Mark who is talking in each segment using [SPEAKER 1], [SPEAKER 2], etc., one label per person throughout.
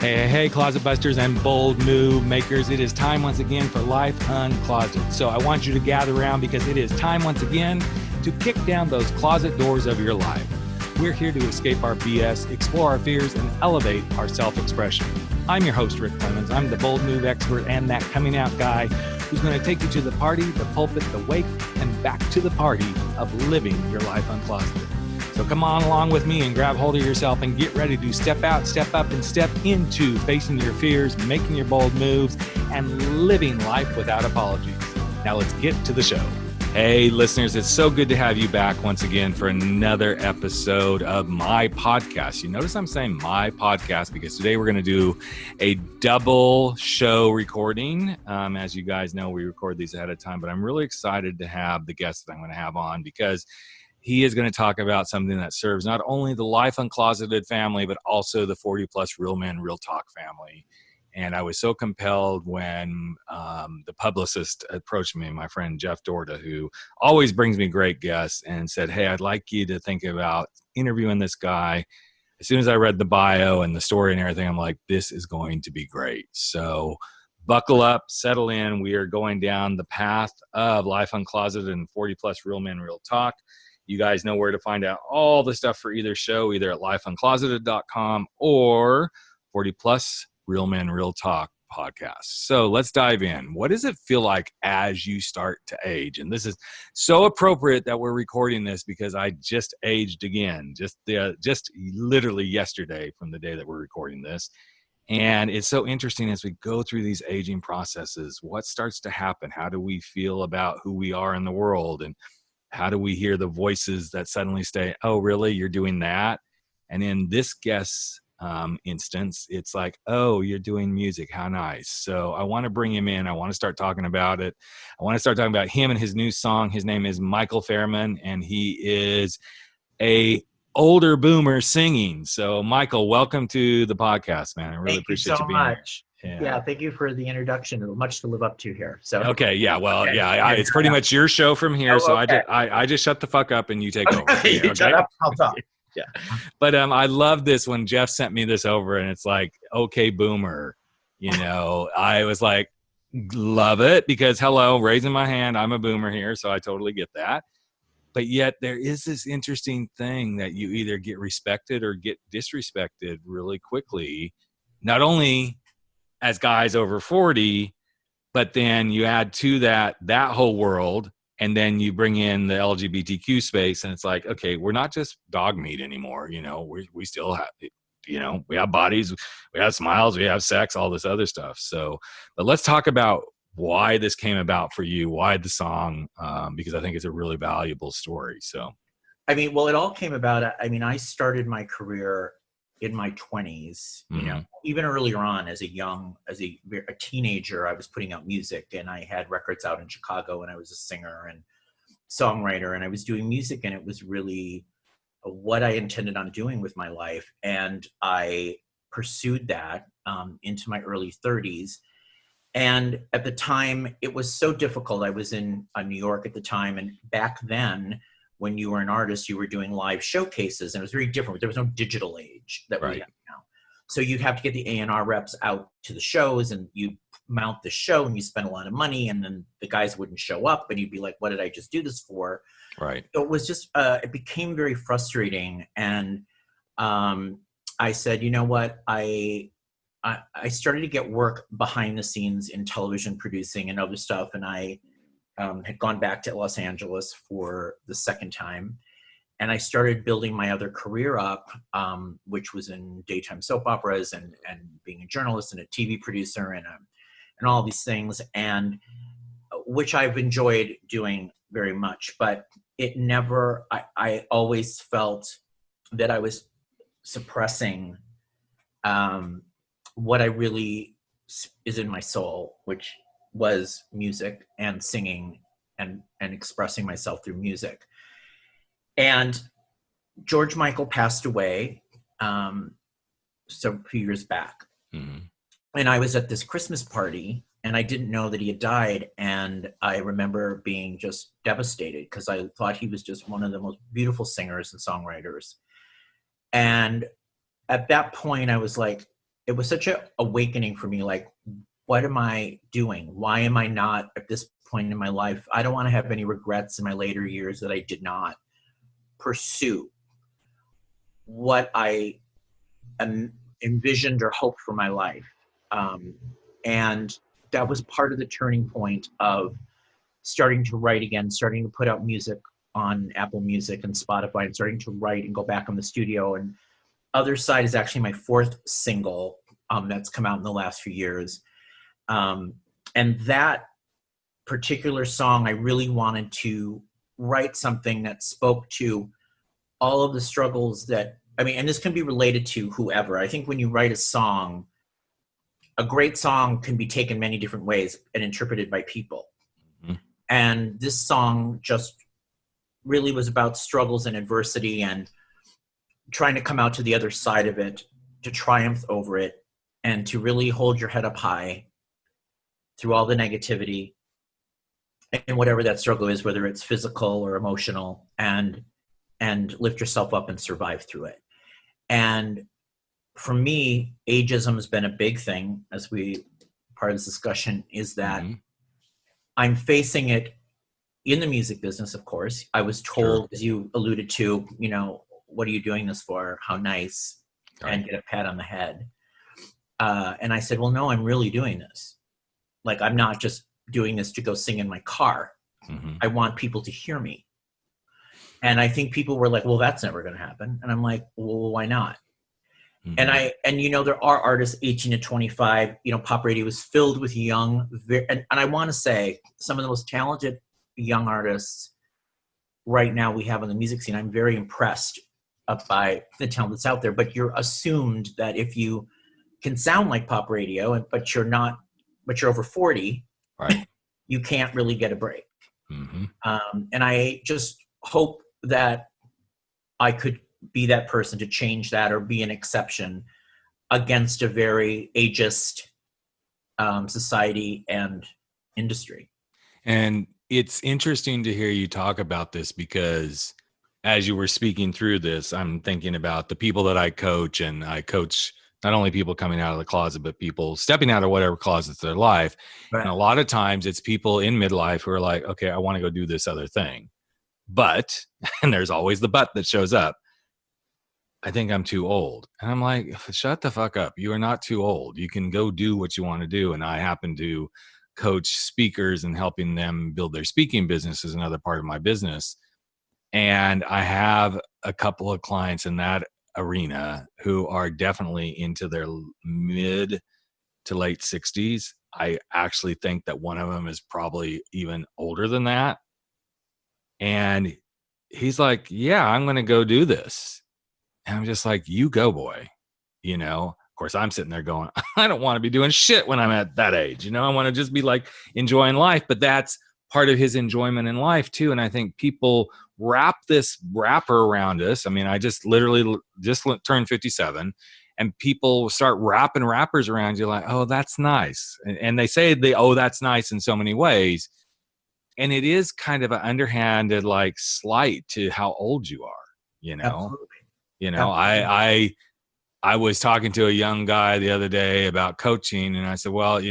[SPEAKER 1] Hey, closet busters and bold move makers. It is time once again for Life Uncloset. So I want you to gather around because it is time once again to kick down those closet doors of your life. We're here to escape our BS, explore our fears, and elevate our self-expression. I'm your host, Rick Clemens. I'm the bold move expert and that coming out guy who's going to take you to the party, the pulpit, the wake, and back to the party of living your life uncloseted. So come on along with me and grab hold of yourself and get ready to step out, step up, and step into facing your fears, making your bold moves, and living life without apologies. Now let's get to the show. Hey, listeners, it's so good to have you back once again for another episode of my podcast. You notice I'm saying my podcast because today we're going to do a double show recording. As you guys know, we record these ahead of time, but I'm really excited to have the guest that I'm going to have on because he is going to talk about something that serves not only the Life Uncloseted family, but also the 40-plus Real Men, Real Talk family. And I was so compelled when the publicist approached me, my friend Jeff Dorda, who always brings me great guests, and said, hey, I'd like you to think about interviewing this guy. As soon as I read the bio and the story and everything, I'm like, this is going to be great. So buckle up, settle in. We are going down the path of Life Uncloseted and 40-plus Real Men, Real Talk. You guys know where to find out all the stuff for either show, either at lifeuncloseted.com or 40-plus Real Men, Real Talk podcast. So let's dive in. What does it feel like as you start to age? And this is so appropriate that we're recording this because I just aged again, just literally yesterday from the day that we're recording this. And it's so interesting as we go through these aging processes, what starts to happen? How do we feel about who we are in the world? And how do we hear the voices that suddenly say, oh, really? You're doing that? And in this guest's instance, it's like, oh, you're doing music. How nice. So I want to bring him in. I want to start talking about it. I want to start talking about him and his new song. His name is Michael Fairman, and he is a older boomer singing. So Michael, welcome to the podcast, man. I really appreciate you being here.
[SPEAKER 2] Yeah, thank you for the introduction. Much to live up to here. So
[SPEAKER 1] okay, yeah, well, okay. Yeah, it's pretty much your show from here. So okay. I just shut the fuck up and you take over.
[SPEAKER 2] Okay, you shut up, I'll talk.
[SPEAKER 1] Yeah, but I love this when Jeff sent me this over, and it's like, okay, boomer. You know, I was like, love it because hello, raising my hand, I'm a boomer here, so I totally get that. But yet there is this interesting thing that you either get respected or get disrespected really quickly. Not only as guys over 40, but then you add to that whole world, and then you bring in the LGBTQ space, and it's like, okay, we're not just dog meat anymore. You know, we still have, you know, we have bodies, we have smiles, we have sex, all this other stuff. So, but let's talk about why this came about for you, why the song, because I think it's a really valuable story. So,
[SPEAKER 2] I mean, well, it all came about, I mean, I started my career in my 20s, you know, even earlier on as a teenager, I was putting out music, and I had records out in Chicago, and I was a singer and songwriter, and I was doing music, and it was really what I intended on doing with my life. And I pursued that into my early 30s. And at the time, it was so difficult. I was in New York at the time, and back then, when you were an artist, you were doing live showcases, and it was very different. There was no digital age that we have now. So you'd have to get the A&R reps out to the shows, and you mount the show, and you spend a lot of money, and then the guys wouldn't show up, and you'd be like, what did I just do this for?
[SPEAKER 1] Right.
[SPEAKER 2] So it was just, it became very frustrating. And I said, you know what? I started to get work behind the scenes in television producing and other stuff, and I had gone back to Los Angeles for the second time. And I started building my other career up, which was in daytime soap operas and being a journalist and a TV producer and all these things, and which I've enjoyed doing very much. But it never, I always felt that I was suppressing what I really is in my soul, which was music and singing and expressing myself through music. And George Michael passed away so a few years back. Mm-hmm. And I was at this Christmas party, and I didn't know that he had died. And I remember being just devastated because I thought he was just one of the most beautiful singers and songwriters. And at that point, I was like, it was such a awakening for me. Like, what am I doing? Why am I not at this point in my life? I don't want to have any regrets in my later years that I did not pursue what I envisioned or hoped for my life. And that was part of the turning point of starting to write again, starting to put out music on Apple Music and Spotify, and starting to write and go back in the studio. And Other Side is actually my fourth single that's come out in the last few years. And that particular song, I really wanted to write something that spoke to all of the struggles that, I mean, and this can be related to whoever. I think when you write a song, a great song can be taken many different ways and interpreted by people. Mm-hmm. And this song just really was about struggles and adversity and trying to come out to the other side of it, to triumph over it, and to really hold your head up high through all the negativity and whatever that struggle is, whether it's physical or emotional, and lift yourself up and survive through it. And for me, ageism has been a big thing, as part of this discussion, is that mm-hmm. I'm facing it in the music business, of course. I was told, as you alluded to, what are you doing this for? How nice. Right. And get a pat on the head. And I said, well, no, I'm really doing this. Like, I'm not just doing this to go sing in my car. Mm-hmm. I want people to hear me. And I think people were like, well, that's never going to happen. And I'm like, well, why not? Mm-hmm. And there are artists 18 to 25, pop radio is filled with young, and I want to say some of the most talented young artists right now we have on the music scene. I'm very impressed by the talent that's out there, but you're assumed that if you can sound like pop radio, but you're over 40, right? You can't really get a break. Mm-hmm. And I just hope that I could be that person to change that, or be an exception against a very ageist society and industry.
[SPEAKER 1] And it's interesting to hear you talk about this, because as you were speaking through this, I'm thinking about the people that I coach, and I coach not only people coming out of the closet, but people stepping out of whatever closets of their life. Right. And a lot of times it's people in midlife who are like, okay, I want to go do this other thing. But, and there's always the but that shows up, I think I'm too old. And I'm like, shut the fuck up. You are not too old. You can go do what you want to do. And I happen to coach speakers and helping them build their speaking business is another part of my business. And I have a couple of clients in that arena who are definitely into their mid to late 60s. I actually think that one of them is probably even older than that. And he's like, yeah, I'm going to go do this. And I'm just like, you go, boy. Of course, I'm sitting there going, I don't want to be doing shit when I'm at that age. I want to just be like enjoying life. But that's part of his enjoyment in life too. And I think people wrap this wrapper around us. I mean, I just literally just turned 57, and people start wrapping wrappers around you like, oh, that's nice. And they say that's nice in so many ways. And it is kind of an underhanded like slight to how old you are, Absolutely. Absolutely. I was talking to a young guy the other day about coaching, and I said, well,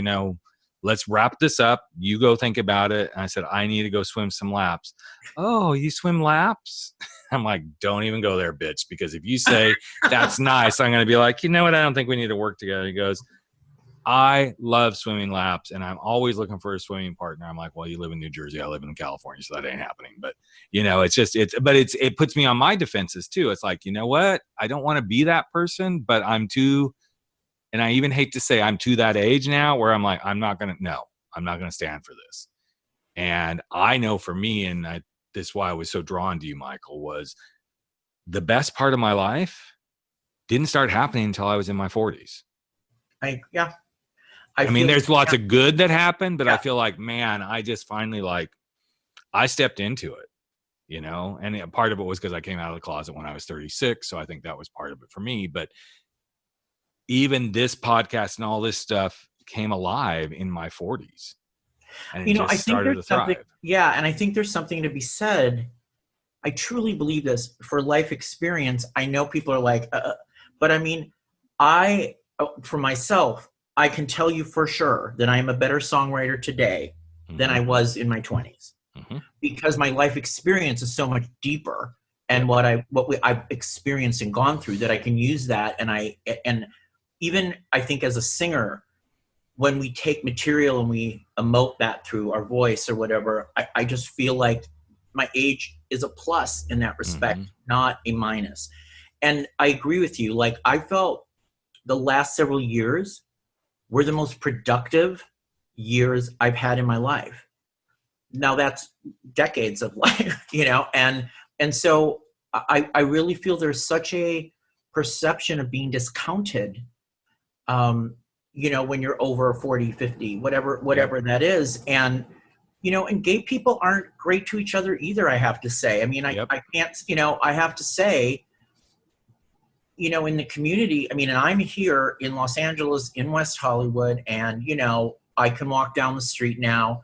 [SPEAKER 1] let's wrap this up. You go think about it. And I said, I need to go swim some laps. Oh, you swim laps? I'm like, don't even go there, bitch. Because if you say that's nice, I'm going to be like, you know what? I don't think we need to work together. He goes, I love swimming laps, and I'm always looking for a swimming partner. I'm like, well, you live in New Jersey. I live in California, so that ain't happening. But, it puts me on my defenses too. It's like, you know what? I don't want to be that person, but I'm too, and I even hate to say I'm to that age now where I'm like, I'm not going to stand for this. And I know for me, and this is why I was so drawn to you, Michael, was the best part of my life didn't start happening until I was in my 40s. I mean, there's lots of good that happened, but I feel like, man, I just finally I stepped into it, and part of it was because I came out of the closet when I was 36. So I think that was part of it for me. But even this podcast and all this stuff came alive in my 40s. And it just started to thrive.
[SPEAKER 2] Yeah. And I think there's something to be said. I truly believe this for life experience. I know people are like, but I mean, for myself, I can tell you for sure that I am a better songwriter today than I was in my 20s, because my life experience is so much deeper, and I've experienced and gone through, that I can use that. And even I think as a singer, when we take material and we emote that through our voice or whatever, I just feel like my age is a plus in that respect, not a minus. And I agree with you. Like, I felt the last several years were the most productive years I've had in my life. Now that's decades of life, and so I really feel there's such a perception of being discounted, when you're over 40, 50, whatever that is. And, and gay people aren't great to each other either, I have to say. I mean, I can't, I have to say, in the community, I mean, and I'm here in Los Angeles, in West Hollywood, and, I can walk down the street now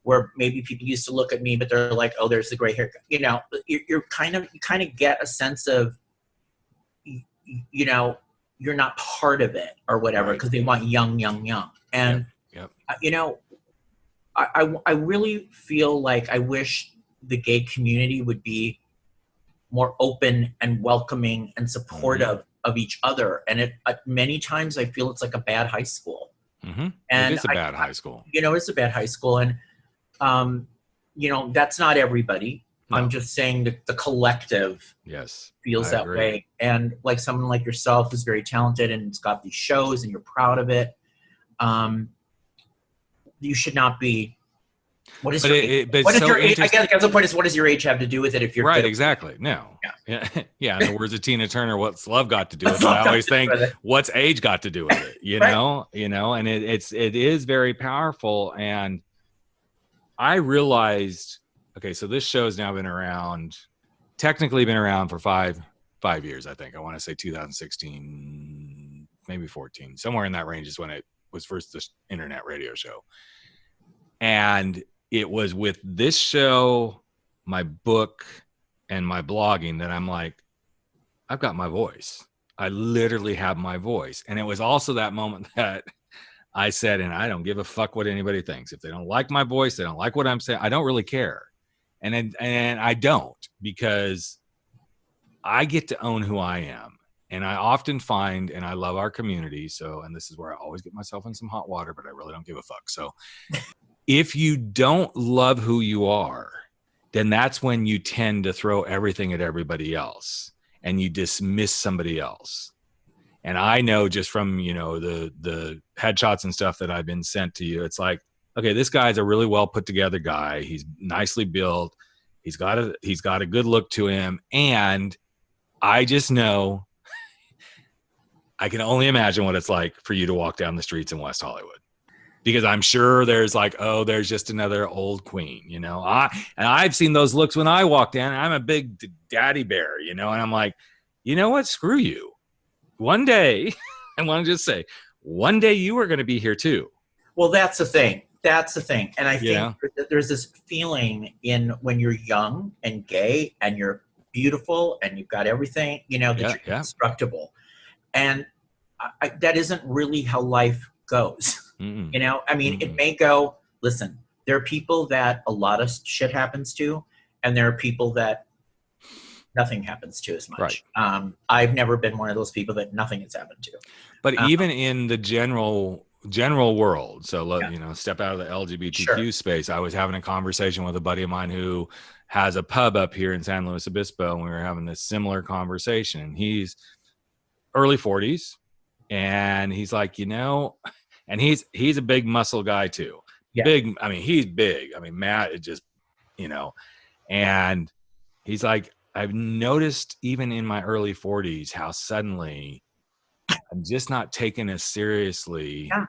[SPEAKER 2] where maybe people used to look at me, but they're like, oh, there's the gray hair. You kind of get a sense of, you're not part of it or whatever, because they want young. And, I really feel like I wish the gay community would be more open and welcoming and supportive of each other. And it many times I feel it's like a bad high school. And
[SPEAKER 1] it is a bad high school.
[SPEAKER 2] It's a bad high school. And, that's not everybody. No. I'm just saying that the collective feels that way. And like someone like yourself is very talented and it's got these shows and you're proud of it. You should not be. What is your age? I guess the point is, what does your age have to do with it if you're
[SPEAKER 1] right? Exactly. No. Yeah. In the words of Tina Turner, what's love got to do with it? I always think, what's age got to do with it? You know, and it is very powerful. And I realized, okay, so this show's now technically been around for five years, I think. I want to say 2016, maybe 14, somewhere in that range is when it was first this internet radio show. And it was with this show, my book, and my blogging that I'm like, I've got my voice. I literally have my voice. And it was also that moment that I said, and I don't give a fuck what anybody thinks. If they don't like my voice, they don't like what I'm saying, I don't really care. And I don't, because I get to own who I am. And I often find, and I love our community, so, and this is where I always get myself in some hot water, but I really don't give a fuck. So if you don't love who you are, then that's when you tend to throw everything at everybody else and you dismiss somebody else. And I know just from, the headshots and stuff that I've been sent to you, it's like, okay, this guy's a really well put together guy. He's nicely built. He's got a good look to him. And I just know, I can only imagine what it's like for you to walk down the streets in West Hollywood, because I'm sure there's like, oh, there's just another old queen, and I've seen those looks when I walk down. I'm a big daddy bear, and I'm like, you know what? Screw you. One day, I want to just say, one day you are going to be here too.
[SPEAKER 2] Well, that's the thing. And I think there's this feeling when you're young and gay and you're beautiful and you've got everything, that you're indestructible. And that isn't really how life goes. It may go, listen, there are people that a lot of shit happens to, and there are people that nothing happens to as much. Right. I've never been one of those people that nothing has happened to.
[SPEAKER 1] But even in the general world, so step out of the LGBTQ space. I was having a conversation with a buddy of mine who has a pub up here in San Luis Obispo, and we were having this similar conversation. He's early 40s, and he's like, and he's a big muscle guy too. Yeah. Big. I mean, he's big. I mean, Matt is just, and he's like, I've noticed even in my early 40s how suddenly I'm just not taken as seriously. Yeah.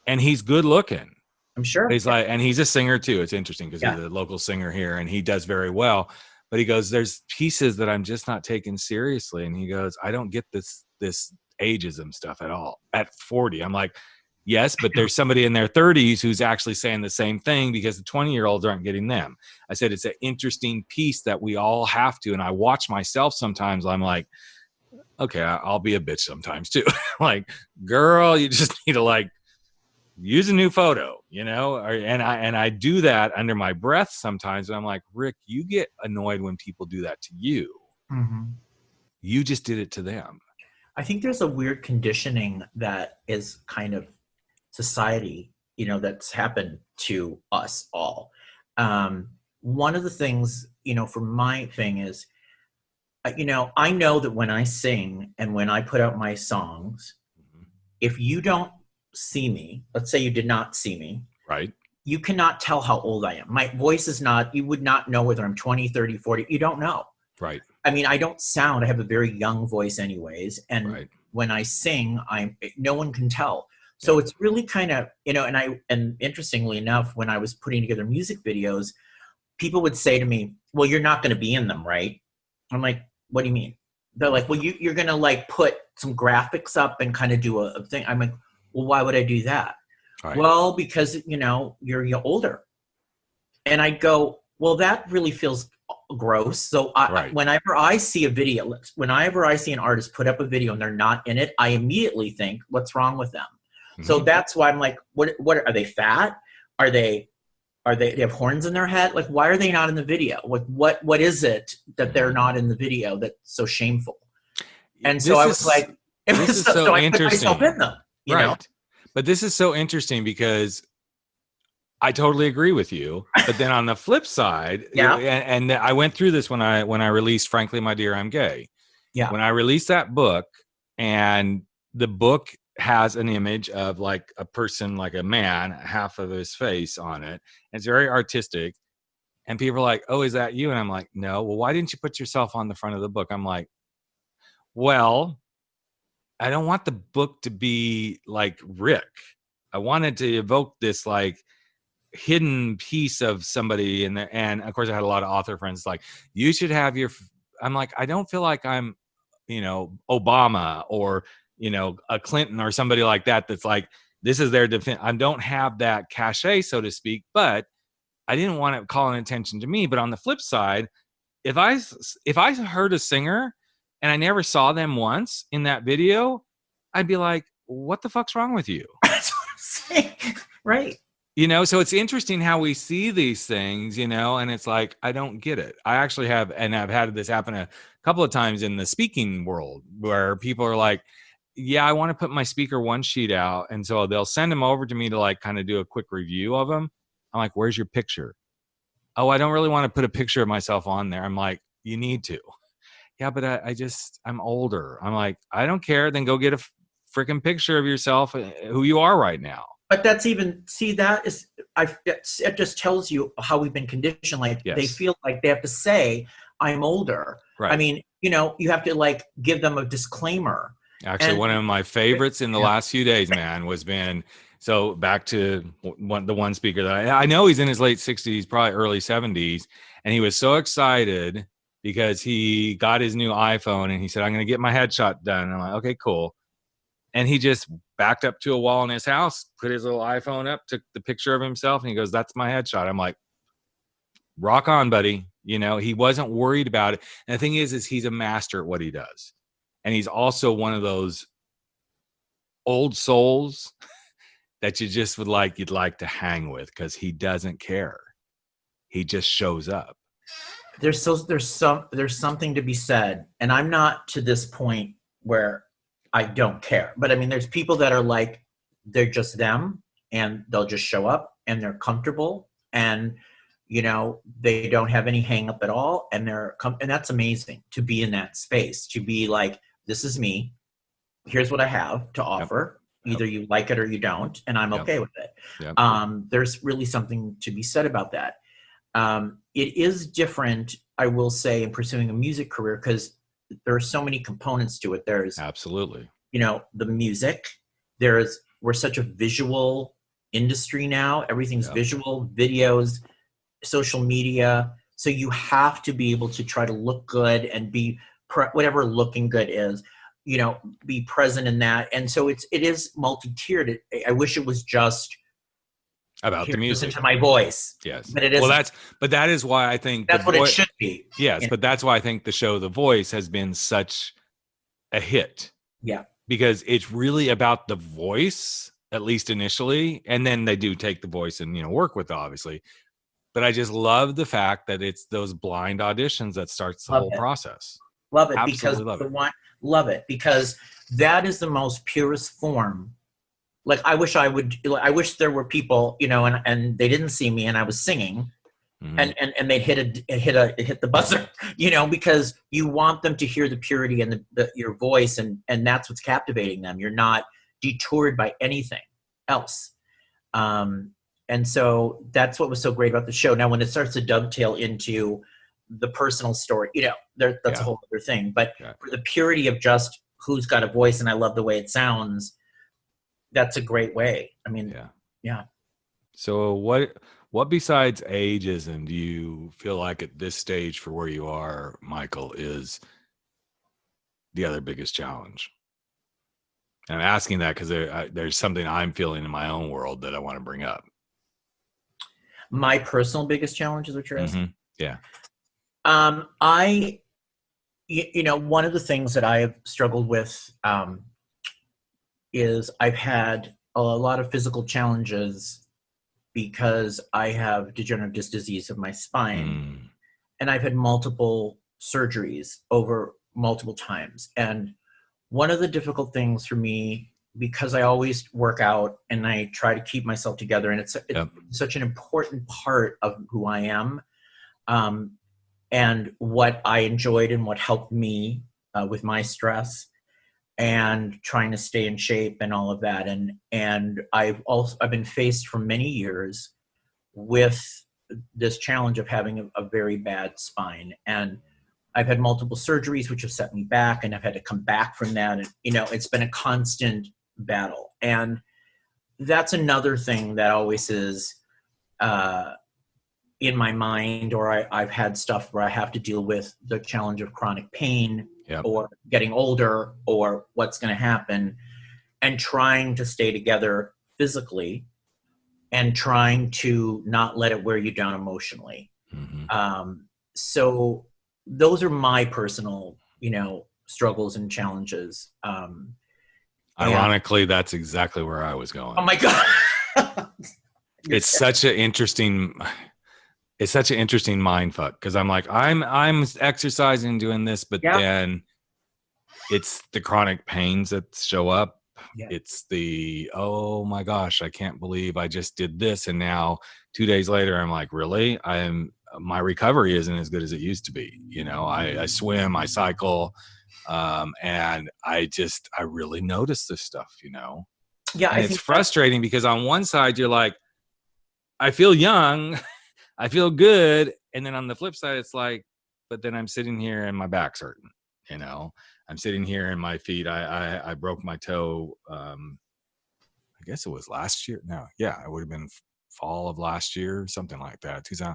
[SPEAKER 1] And he's good looking.
[SPEAKER 2] I'm sure.
[SPEAKER 1] He's like, and he's a singer too. It's interesting because he's a local singer here and he does very well. But he goes, there's pieces that I'm just not taking seriously. And he goes, I don't get this ageism stuff at all at 40. I'm like, yes, but there's somebody in their 30s who's actually saying the same thing because the 20-year-olds aren't getting them. I said, it's an interesting piece that we all have to. And I watch myself sometimes. I'm like, okay, I'll be a bitch sometimes too. Like, girl, you just need to like use a new photo, and I do that under my breath sometimes. And I'm like, Rick, you get annoyed when people do that to you.
[SPEAKER 2] Mm-hmm.
[SPEAKER 1] You just did it to them.
[SPEAKER 2] I think there's a weird conditioning that is kind of society, that's happened to us all. One of the things, for my thing is, I know that when I sing and when I put out my songs, if you don't see me, let's say you did not see me,
[SPEAKER 1] right?
[SPEAKER 2] You cannot tell how old I am. My voice is not, you would not know whether I'm 20, 30, 40. You don't know.
[SPEAKER 1] Right.
[SPEAKER 2] I mean, I have a very young voice anyways. And when I sing, no one can tell. So it's really kind of, and interestingly enough, when I was putting together music videos, people would say to me, well, you're not going to be in them, right? I'm like, what do you mean? They're like, well, you're going to like put some graphics up and kind of do a thing. I'm like, well, why would I do that? Right. Well, because, you're older. And I go, well, that really feels gross. So whenever I see a video, whenever I see an artist put up a video and they're not in it, I immediately think, what's wrong with them? Mm-hmm. So that's why I'm like, what are they fat? Are they have horns in their head? Like, why are they not in the video? Like, what is it that they're not in the video that's so shameful? And so I was like,
[SPEAKER 1] this is so interesting.
[SPEAKER 2] I put myself in them, you know?
[SPEAKER 1] But this is so interesting because I totally agree with you. But then on the flip side, and I went through this when I released Frankly, My Dear, I'm Gay. Yeah. When I released that book, and the book has an image of like a person, like a man, half of his face on it. And it's very artistic. And people are like, oh, is that you? And I'm like, no. Well, why didn't you put yourself on the front of the book? I'm like, well, I don't want the book to be like Rick. I wanted to evoke this like hidden piece of somebody in there. And of course I had a lot of author friends like, you should have I'm like, I don't feel like I'm, Obama or, a Clinton or somebody like that. That's like, this is their defense. I don't have that cachet, so to speak, but I didn't want it calling attention to me. But on the flip side, if I heard a singer and I never saw them once in that video, I'd be like, what the fuck's wrong with you?
[SPEAKER 2] That's what I'm saying. Right.
[SPEAKER 1] So it's interesting how we see these things, and it's like, I don't get it. I actually have, and I've had this happen a couple of times in the speaking world where people are like, yeah, I want to put my speaker one sheet out. And so they'll send them over to me to like kind of do a quick review of them. I'm like, where's your picture? Oh, I don't really want to put a picture of myself on there. I'm like, you need to. Yeah, but I'm older. I'm like, I don't care. Then go get a freaking picture of yourself, who you are right now.
[SPEAKER 2] But that's it just tells you how we've been conditioned. Like they feel like they have to say, I'm older. Right. I mean, you have to like give them a disclaimer.
[SPEAKER 1] Actually, one of my favorites in the last few days, man, so back to the one speaker that I know he's in his late 60s, probably early 70s. And he was so excited because he got his new iPhone and he said, I'm going to get my headshot done. And I'm like, okay, cool. And he just backed up to a wall in his house, put his little iPhone up, took the picture of himself, and he goes, that's my headshot. I'm like, rock on, buddy. He wasn't worried about it. And the thing is he's a master at what he does. And he's also one of those old souls that you just you'd like to hang with because he doesn't care. He just shows up.
[SPEAKER 2] There's something to be said. And I'm not to this point where I don't care. But I mean, there's people that are like, they're just them and they'll just show up and they're comfortable and, they don't have any hang up at all. And and that's amazing to be in that space, to be like, this is me. Here's what I have to offer. Yep. Either you like it or you don't. And I'm okay with it. Yep. There's really something to be said about that. It is different, I will say, in pursuing a music career because there are so many components to it. There's
[SPEAKER 1] absolutely,
[SPEAKER 2] the music. We're such a visual industry now. Everything's visual, videos, social media. So you have to be able to try to look good and be whatever looking good is, be present in that. And so it is multi-tiered. I wish it was just
[SPEAKER 1] about the music.
[SPEAKER 2] Listen to my voice.
[SPEAKER 1] Yes.
[SPEAKER 2] But it is.
[SPEAKER 1] Well, that is why I think
[SPEAKER 2] that's what it should be.
[SPEAKER 1] Yes. But that's why I think the show The Voice has been such a hit.
[SPEAKER 2] Yeah.
[SPEAKER 1] Because it's really about the voice, at least initially. And then they do take the voice and, work with it, obviously. But I just love the fact that it's those blind auditions that starts the
[SPEAKER 2] Love
[SPEAKER 1] whole
[SPEAKER 2] it.
[SPEAKER 1] process.
[SPEAKER 2] Love it.
[SPEAKER 1] Absolutely
[SPEAKER 2] Because love it because that is the most purest form. Like I wish there were people, and they didn't see me and I was singing. And they'd hit the buzzer, because you want them to hear the purity and your voice, and that's what's captivating them. You're not detoured by anything else, and so that's what was so great about the show. Now, when it starts to dovetail into the personal story, that's a whole other thing. But for the purity of just who's got a voice, and I love the way it sounds, that's a great way. I mean, yeah.
[SPEAKER 1] So what besides ageism do you feel like at this stage for where you are, Michael, is the other biggest challenge? And I'm asking that because there's something I'm feeling in my own world that I want to bring up.
[SPEAKER 2] My personal biggest challenge is what you're asking?
[SPEAKER 1] Yeah.
[SPEAKER 2] One of the things that I have struggled with is I've had a lot of physical challenges because I have degenerative disc disease of my spine, and I've had multiple surgeries over multiple times. And one of the difficult things for me, because I always work out and I try to keep myself together, and it's such an important part of who I am, and what I enjoyed and what helped me with my stress and trying to stay in shape and all of that. And I've been faced for many years with this challenge of having a very bad spine. And I've had multiple surgeries, which have set me back, and I've had to come back from that. And, it's been a constant battle. And that's another thing that always is in my mind, or I've had stuff where I have to deal with the challenge of chronic pain, or getting older, or what's going to happen, and trying to stay together physically and trying to not let it wear you down emotionally. So those are my personal, struggles and challenges.
[SPEAKER 1] Ironically, that's exactly where I was going.
[SPEAKER 2] Oh my God.
[SPEAKER 1] It's such an interesting mind fuck, because I'm like, I'm exercising, doing this, but then it's the chronic pains that show up. It's the, oh my gosh, I can't believe I just did this, and now 2 days later I'm like, really? My recovery isn't as good as it used to be. I swim, I cycle, and I really notice this stuff.
[SPEAKER 2] Yeah,
[SPEAKER 1] and it's frustrating because on one side you're like, I feel young, I feel good. And then on the flip side, it's like, but then I'm sitting here and my back's hurting, I'm sitting here and my feet, I broke my toe. I guess it was last year. No. Yeah. It would have been fall of last year, something like that. 2000.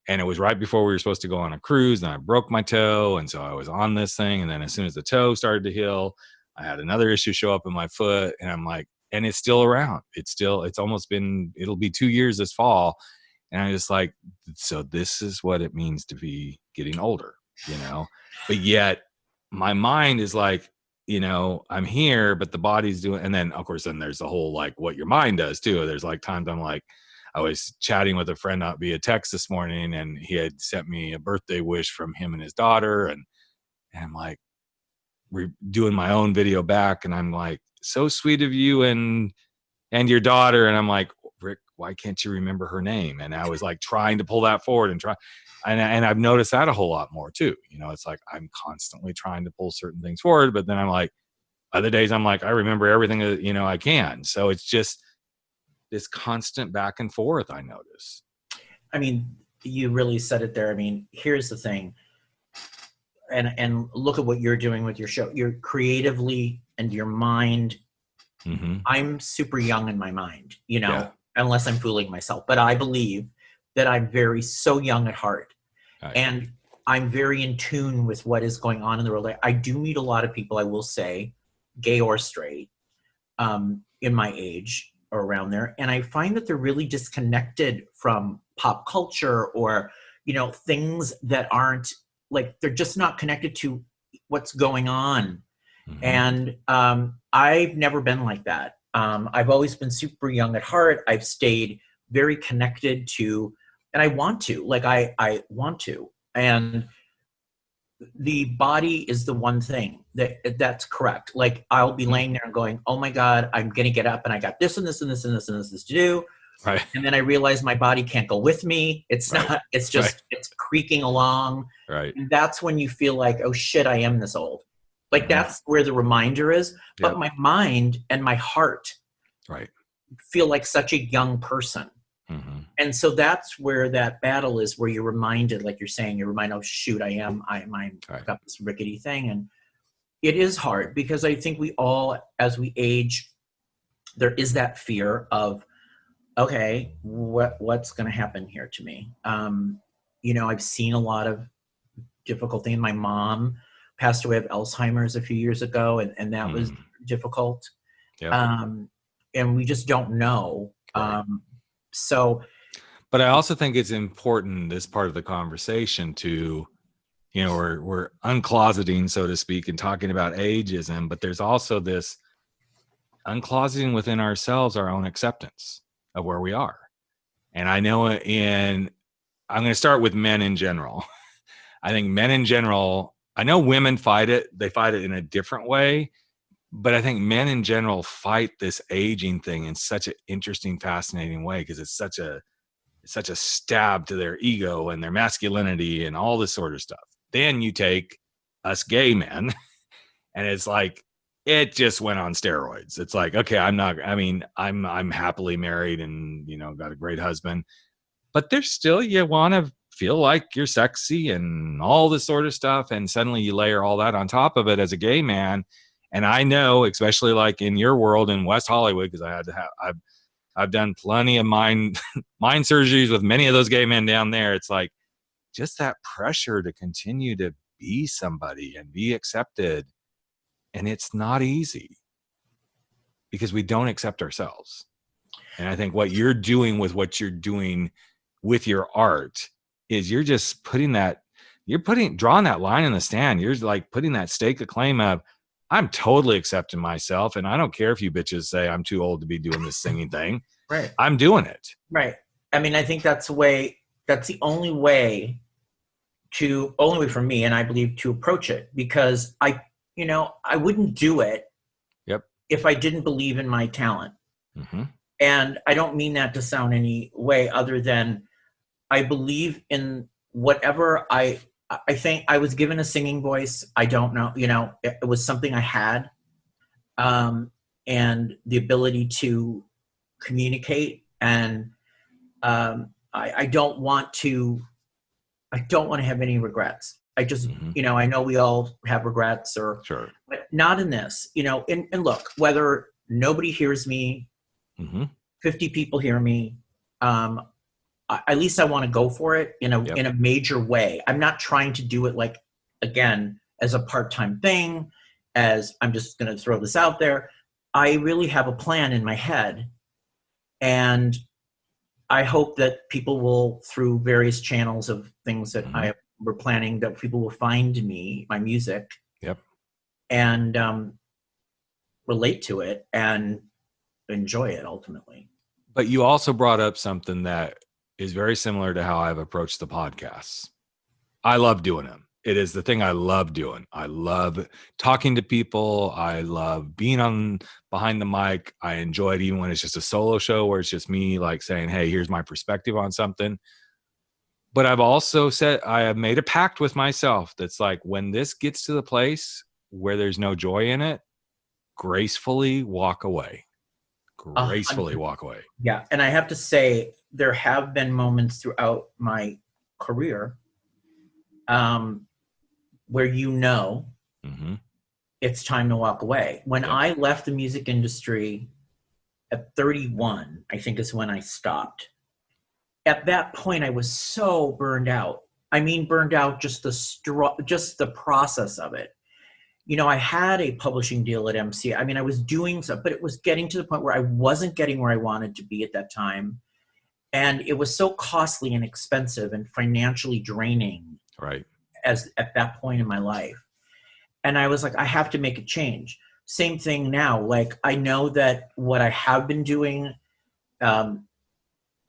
[SPEAKER 1] And it was right before we were supposed to go on a cruise, and I broke my toe. And so I was on this thing. And then as soon as the toe started to heal, I had another issue show up in my foot, and I'm like, and it's still around. It'll be 2 years this fall. And I'm just like, so this is what it means to be getting older, but yet my mind is like, I'm here, but the body's doing, and then of course, then there's the whole, like, what your mind does too. There's like times I'm like, I was chatting with a friend out via text this morning, and he had sent me a birthday wish from him and his daughter. And I'm like, doing my own video back. And I'm like, so sweet of you and your daughter. And I'm like, Rick, why can't you remember her name? And I was like trying to pull that forward and I've noticed that a whole lot more too. It's like, I'm constantly trying to pull certain things forward, but then I'm like, other days I'm like, I remember everything that, I can. So it's just this constant back and forth, I notice.
[SPEAKER 2] I mean, you really said it there. I mean, here's the thing. And look at what you're doing with your show. You're creatively, and your mind. I'm super young in my mind, unless I'm fooling myself. But I believe that I'm so young at heart. Right. And I'm very in tune with what is going on in the world. I do meet a lot of people, I will say, gay or straight, in my age or around there. And I find that they're really disconnected from pop culture, or, things that aren't, like, they're just not connected to what's going on. And I've never been like that. I've always been super young at heart. I've stayed very connected to, and I want to, like I want to. And the body is the one thing that's correct. Like I'll be laying there and going, oh my God, I'm going to get up and I got this and this and this and this and this to do.
[SPEAKER 1] Right.
[SPEAKER 2] And then I realize my body can't go with me. It's
[SPEAKER 1] Right.
[SPEAKER 2] not, it's just, it's creaking along.
[SPEAKER 1] Right.
[SPEAKER 2] And that's when you feel like, oh shit, I am this old. Like that's where the reminder is. But my mind and my heart feel like such a young person. And so that's where that battle is, where you're reminded, like you're saying, you're reminded, oh shoot, I've got this rickety thing. And it is hard because I think we all, as we age, there is that fear of, okay, what's going to happen here to me? You know, I've seen a lot of difficulty. My mom passed away of Alzheimer's a few years ago, and that was difficult. And we just don't know.
[SPEAKER 1] But I also think it's important, this part of the conversation, to, you know, we're uncloseting, so to speak, and talking about ageism, but there's also this uncloseting within ourselves, our own acceptance of where we are. And I know I'm going to start with men in general. I think men in general, I know women fight it. They fight it in a different way. But I think men in general fight this aging thing in such an interesting, fascinating way, because it's such a stab to their ego and their masculinity and all this sort of stuff. Then you take us gay men and it's like, it just went on steroids. It's like, okay, I'm happily married and, you know, got a great husband, but there's still, you want to feel like you're sexy and all this sort of stuff. And suddenly you layer all that on top of it as a gay man. And I know, especially like in your world in West Hollywood, because I've done plenty of mind surgeries with many of those gay men down there. It's like just that pressure to continue to be somebody and be accepted. And it's not easy because we don't accept ourselves. And I think what you're doing with your art is you're just drawing that line in the sand. You're like putting that stake of claim of, I'm totally accepting myself, and I don't care if you bitches say I'm too old to be doing this singing thing.
[SPEAKER 2] Right.
[SPEAKER 1] I'm doing it.
[SPEAKER 2] Right. I mean, I think that's the only way for me, and I believe, to approach it, because I wouldn't do it if I didn't believe in my talent. And I don't mean that to sound any way other than I believe in whatever I think I was given a singing voice. I don't know, it was something I had, and the ability to communicate. And I don't want to have any regrets. I just, I know we all have regrets, but not in this, and look, whether nobody hears me, 50 people hear me, at least I want to go for it in a major way. I'm not trying to do it, like, again, as a part-time thing, as I'm just going to throw this out there. I really have a plan in my head, and I hope that people will, through various channels of things that we're planning, that people will find me, my music, and relate to it and enjoy it ultimately.
[SPEAKER 1] But you also brought up something that is very similar to how I've approached the podcasts. I love doing them. It is the thing I love doing. I love talking to people. I love being behind the mic. I enjoy it even when it's just a solo show where it's just me, like, saying, hey, here's my perspective on something. But I've also said, I have made a pact with myself that's like, when this gets to the place where there's no joy in it, gracefully walk away.
[SPEAKER 2] Yeah. And I have to say, there have been moments throughout my career where it's time to walk away. When I left the music industry at 31, I think is when I stopped. At that point, I was so burned out. I mean, burned out, just the process of it. I had a publishing deal at MC. I mean, I was doing stuff, but it was getting to the point where I wasn't getting where I wanted to be at that time. And it was so costly and expensive and financially draining.
[SPEAKER 1] Right.
[SPEAKER 2] At that point in my life. And I was like, I have to make a change. Same thing now. Like, I know that what I have been doing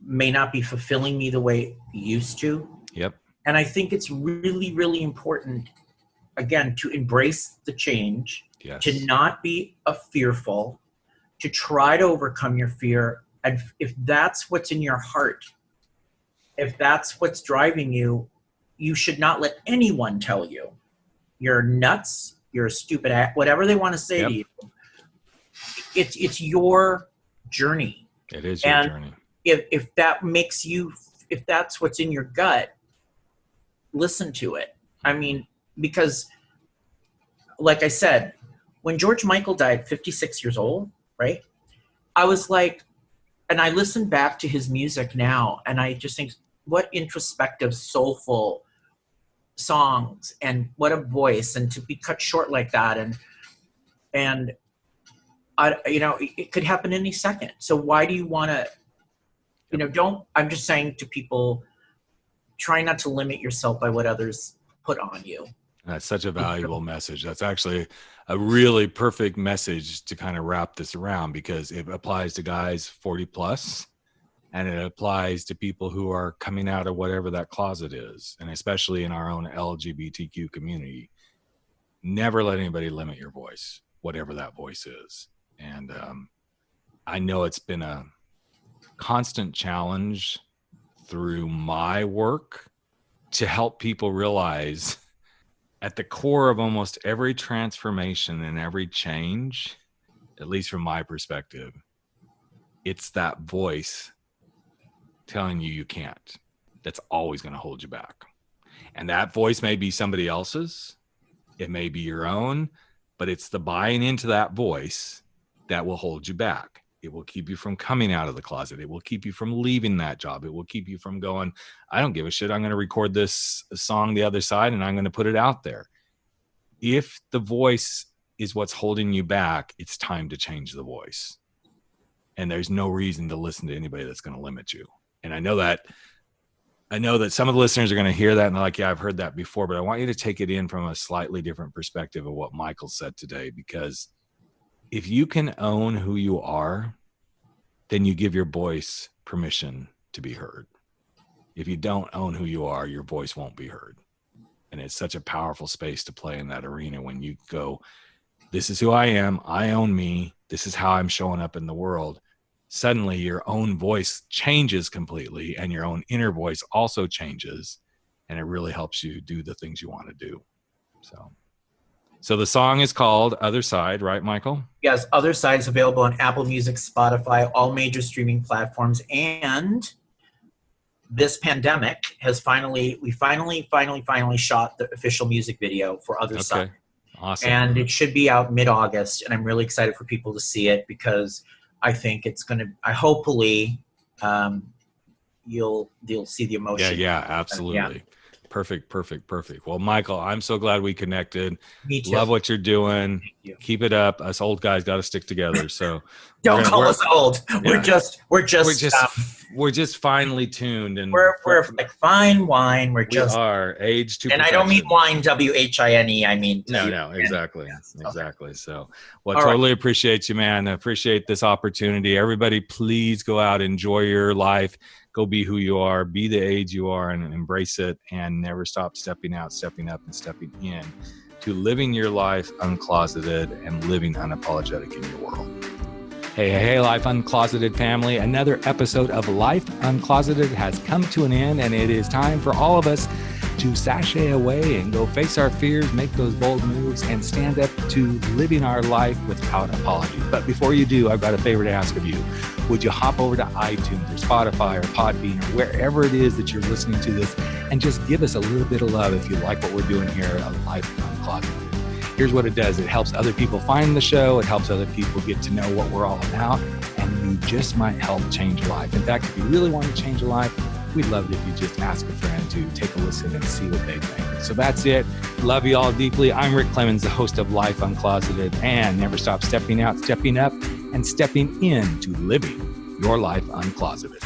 [SPEAKER 2] may not be fulfilling me the way it used to.
[SPEAKER 1] Yep.
[SPEAKER 2] And I think it's really, really important, again, to embrace the change,
[SPEAKER 1] Yes.
[SPEAKER 2] to not be fearful, to try to overcome your fear. And if that's what's in your heart, if that's what's driving you, you should not let anyone tell you you're nuts, you're a stupid ass, whatever they want to say to you. It's your journey.
[SPEAKER 1] It is your journey.
[SPEAKER 2] If that makes you, if that's what's in your gut, listen to it. I mean, because like I said, when George Michael died, 56 years old, right? I was like, and I listen back to his music now, and I just think, what introspective, soulful songs, and what a voice, and to be cut short like that, and I, you know, it could happen any second. So why do you want to, you know, I'm just saying to people, try not to limit yourself by what others put on you.
[SPEAKER 1] That's such a valuable message. That's actually a really perfect message to kind of wrap this around, because it applies to guys 40 plus, and it applies to people who are coming out of whatever that closet is. And especially in our own LGBTQ community, never let anybody limit your voice, whatever that voice is. And I know it's been a constant challenge through my work to help people realize at the core of almost every transformation and every change, at least from my perspective, it's that voice telling you can't. That's always going to hold you back. And that voice may be somebody else's, it may be your own, but it's the buying into that voice that will hold you back. It will keep you from coming out of the closet. It will keep you from leaving that job. It will keep you from going, I don't give a shit. I'm going to record this song the other side and I'm going to put it out there. If the voice is what's holding you back, it's time to change the voice. And there's no reason to listen to anybody that's going to limit you. And I know that some of the listeners are going to hear that and they're like, yeah, I've heard that before, but I want you to take it in from a slightly different perspective of what Michael said today, because if you can own who you are, then you give your voice permission to be heard. If you don't own who you are, your voice won't be heard. And it's such a powerful space to play in that arena when you go, this is who I am. I own me. This is how I'm showing up in the world. Suddenly your own voice changes completely, and your own inner voice also changes. And it really helps you do the things you want to do. So the song is called Other Side, right, Michael?
[SPEAKER 2] Yes, Other Side is available on Apple Music, Spotify, all major streaming platforms. And this pandemic has we finally shot the official music video for Other Side.
[SPEAKER 1] Awesome.
[SPEAKER 2] And it should be out mid-August. And I'm really excited for people to see it, because I think it's going to, hopefully you'll see the emotion.
[SPEAKER 1] Yeah, absolutely. Yeah. Perfect. Well, Michael, I'm so glad we connected.
[SPEAKER 2] Me too.
[SPEAKER 1] Love what you're doing. You. Keep it up. Us old guys got to stick together. So
[SPEAKER 2] don't call us old. Yeah. We're just finely tuned, and we're like fine wine. We
[SPEAKER 1] are aged to.
[SPEAKER 2] And perfection. I don't mean wine, WHINE. I mean
[SPEAKER 1] no, exactly, exactly. So, totally appreciate you, man. I appreciate this opportunity. Everybody, please go out, enjoy your life. Go be who you are, be the age you are, and embrace it, and never stop stepping out, stepping up, and stepping in to living your life uncloseted and living unapologetic in your world. Hey, Life Uncloseted family. Another episode of Life Uncloseted has come to an end, and it is time for all of us to sashay away and go face our fears, make those bold moves, and stand up to living our life without apology. But before you do, I've got a favor to ask of you. Would you hop over to iTunes or Spotify or Podbean or wherever it is that you're listening to this, and just give us a little bit of love if you like what we're doing here at Life Uncloseted. Here's what it does. It helps other people find the show. It helps other people get to know what we're all about. And you just might help change a life. In fact, if you really want to change a life, we'd love it if you just ask a friend to take a listen and see what they think. So that's it. Love you all deeply. I'm Rick Clemens, the host of Life Uncloseted, and never stop stepping out, stepping up, and stepping into living your life uncloseted.